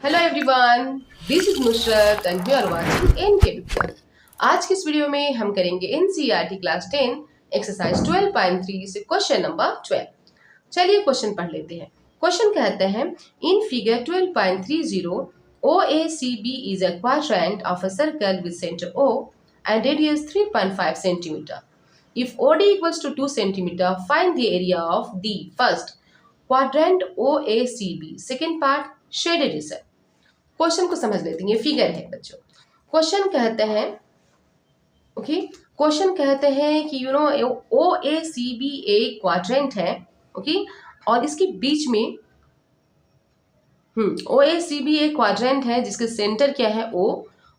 Hello everyone, this is Nusrat and you are watching NK Vigyan. आज की इस वीडियो में हम करेंगे एनसीईआरटी क्लास 10 एक्सरसाइज 12.3 से क्वेश्चन नंबर 12। चलिए क्वेश्चन पढ़ लेते हैं। क्वेश्चन कहते हैं in figure 12.30 OACB is a quadrant of a circle with center O and radius 3.5 centimeter. If OD equals to 2 centimeter, find the area of the first quadrant OACB. Second part shaded region। Question को समझ लेते हैं। ये figure है बच्चों। Question कहते हैं okay question कहते हैं कि ओ ए सी बी एक क्वाड्रेंट है। ओके और इसके बीच में ओ ए सी बी एक क्वाड्रेंट है जिसके सेंटर क्या है ओ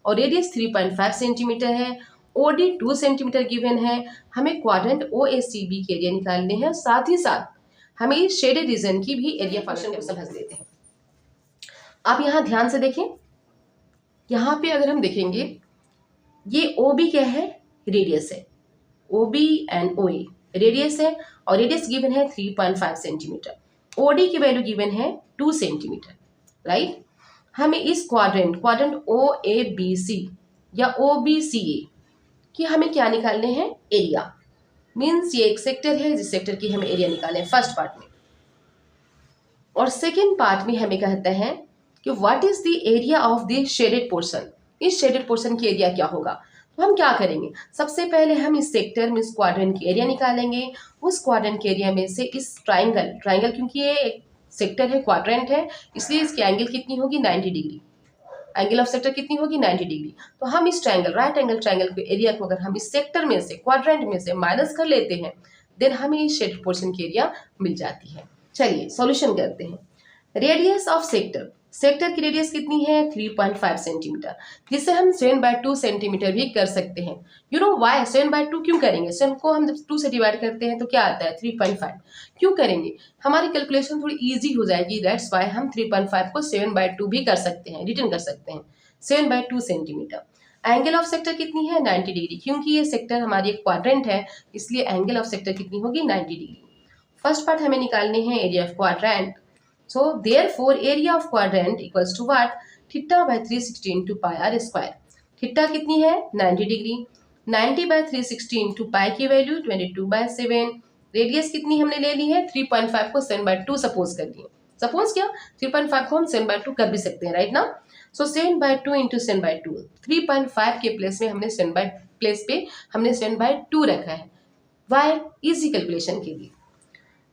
और रेडियस 3.5 सेंटीमीटर है। ओडी 2 सेंटीमीटर गिवन है। हमें quadrant O A C B के एरिया निकालने हैं, साथ ही साथ हमें इस शेडेड रीजन की भी एरिया फंक्शन को समझ लेते हैं। आप यहाँ ध्यान से देखें, यहाँ पे अगर हम देखेंगे ये ओ बी क्या है, रेडियस है। O B and O A radius है और रेडियस गिवन है 3.5 सेंटीमीटर। ओ डी की वैल्यू गिवन है 2 सेंटीमीटर, राइट। हमें इस quadrant O A B C या ओ बी सी ए की हमें क्या निकालने हैं, एरिया। मीन्स ये एक सेक्टर है जिस सेक्टर की हमें एरिया निकालने हैं फर्स्ट पार्ट में। और सेकेंड पार्ट में हमें कहता है कि what is the area of the shaded portion. इस शेडेड पोर्शन की एरिया क्या होगा। तो हम क्या करेंगे, सबसे पहले हम इस सेक्टर में इस क्वाड्रेंट की एरिया निकालेंगे। उस क्वाड्रेंट के एरिया में से इस ट्राइंगल क्योंकि ये एक सेक्टर है, क्वाड्रेंट है, इसलिए इसकी एंगल कितनी होगी 90 डिग्री। एंगल ऑफ सेक्टर कितनी होगी 90 डिग्री। तो हम इस ट्राइंगल राइट एंगल ट्राइंगल के एरिया को अगर हम इस सेक्टर में से क्वाड्रेंट में से माइनस कर लेते हैं देन हमें इस शेडेड पोर्शन की एरिया मिल जाती है। चलिए सॉल्यूशन करते हैं। रेडियस ऑफ सेक्टर की रेडियस कितनी है 3.5 सेंटीमीटर, जिसे हम 7/2 सेंटीमीटर भी कर सकते हैं। यू नो वाई 7/2 क्यों करेंगे, 7 को हम जब 2 से डिवाइड करते हैं तो क्या आता है 3.5 क्यों करेंगे, हमारी कैलकुलेशन थोड़ी इजी हो जाएगी। दैट्स वाई हम 3.5 को 7/2 भी कर सकते हैं, रिटर्न कर सकते हैं 7/2 सेंटीमीटर। एंगल ऑफ सेक्टर कितनी है 90 डिग्री, क्योंकि ये सेक्टर हमारी एक क्वाड्रेंट है इसलिए एंगल ऑफ सेक्टर कितनी होगी 90 डिग्री। फर्स्ट पार्ट हमें निकालने हैं area of quadrant. So therefore area of quadrant equals to what, theta by 360 into pi r square। Theta कितनी है 90 डिग्री, 90/360 into pi की वैल्यू 22/7। रेडियस कितनी हमने ले ली है 3.5 को 7/2 सपोज कर लिए। सपोज क्या 3.5 को हम 7/2 कर भी सकते हैं, राइट ना। सो 7/2 इंटू 7/2, 3.5 के प्लेस में हमने 7/2 रखा है। वाई इजी कैलकुलेशन के लिए।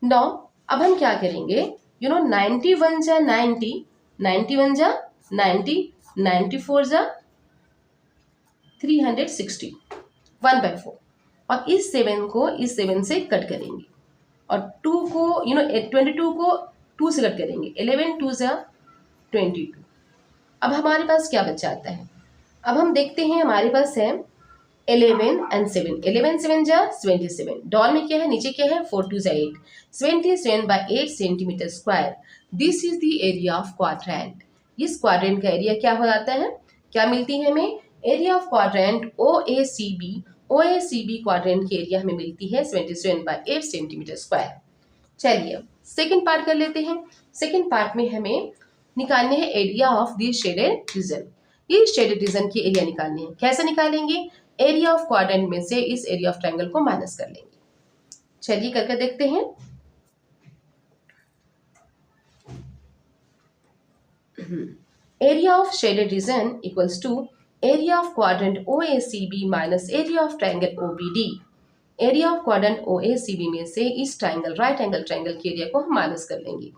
नाउ अब हम क्या करेंगे, 91 जा 90, 91 जा 90, 94 जा 360, 1/4। और इस 7 को इस 7 से कट करेंगे और 2 को 22 को 2 से कट करेंगे। 11 2 जा 22। अब हमारे पास क्या बच जाता है, अब हम देखते हैं हमारे पास है 11 and 7, 11 7 जा 27। डॉल में क्या है, नीचे क्या है 4 2 जा 8, 27/8 centimetre square. This is the area of quadrant. इस क्वाड्रेंट का एरिया क्या हो जाता है, क्या मिलती है हमें, area of quadrant O A C B quadrant की एरिया हमें मिलती है 27/8 सेंटीमीटर स्क्वायर। चलिए अब सेकेंड पार्ट कर लेते हैं। सेकेंड पार्ट में हमें निकालने हैं area of the shaded region. ये शेडेड रीजन की एरिया niकालनी है। कैसे निकालेंगे, एरिया ऑफ क्वाड्रेंट में से इस एरिया ऑफ ट्रायंगल को माइनस कर लेंगे। चलिए करके देखते हैं। Area of shaded region equals to area of quadrant OACB minus area of triangle OBD। Area of quadrant OACB में से इस ट्रायंगल राइट एंगल ट्रायंगल के एरिया को हम माइनस कर लेंगे।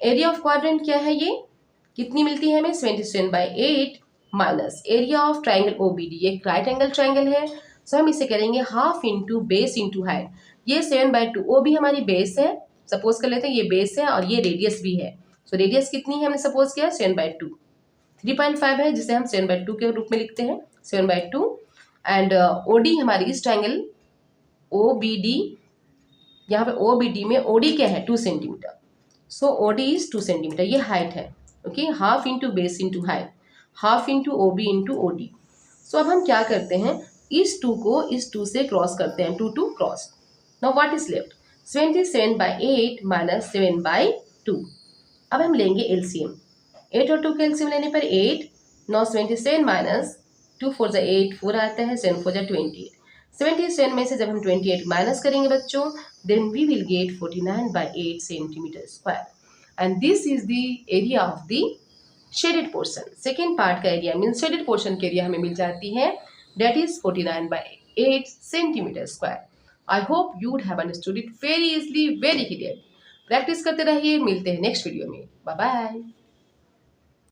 एरिया ऑफ क्वाड्रेंट क्या है, ये कितनी मिलती है हमें 27/8 minus area of triangle OBD, ये राइट एंगल ट्राइंगल है। सो हम इसे करेंगे half into base into height. ये 7/2 ओ भी हमारी बेस है, सपोज कर लेते हैं ये बेस है और ये रेडियस भी है। सो रेडियस कितनी है हमने सपोज किया 7/2, 3.5 है जिसे हम 7/2 के रूप में लिखते हैं 7/2। एंड OD हमारी इस ट्राइंगल OBD, यहाँ पे OBD में OD क्या है 2 centimetre. So OD is 2 centimetre, ये हाइट है। Okay half into base into height, half into OB into OD। सो अब हम क्या करते हैं, इस 2 को इस 2 से क्रॉस करते हैं, 2 2 cross. Now what is left 27/8 minus 7/2। अब हम लेंगे LCM। 8 और 2 कैल्सियम लेने पर 8, 9 77 माइनस 2 4 ज़ा 8, 4 आता है, 7 4 ज़ा 28। 77 में से जब हम 28 माइनस करेंगे बच्चों, then we will get 49/8 centimetre square, and this is the area of the shaded portion. Second part का एरिया मीन शेडेड पोर्शन के एरिया हमें मिल जाती है, that is 49/8 centimetre square. I hope you would have understood it very easily, very clear. Practice करते रहिए, मिलते हैं नेक्स्ट वीडियो में। Bye bye.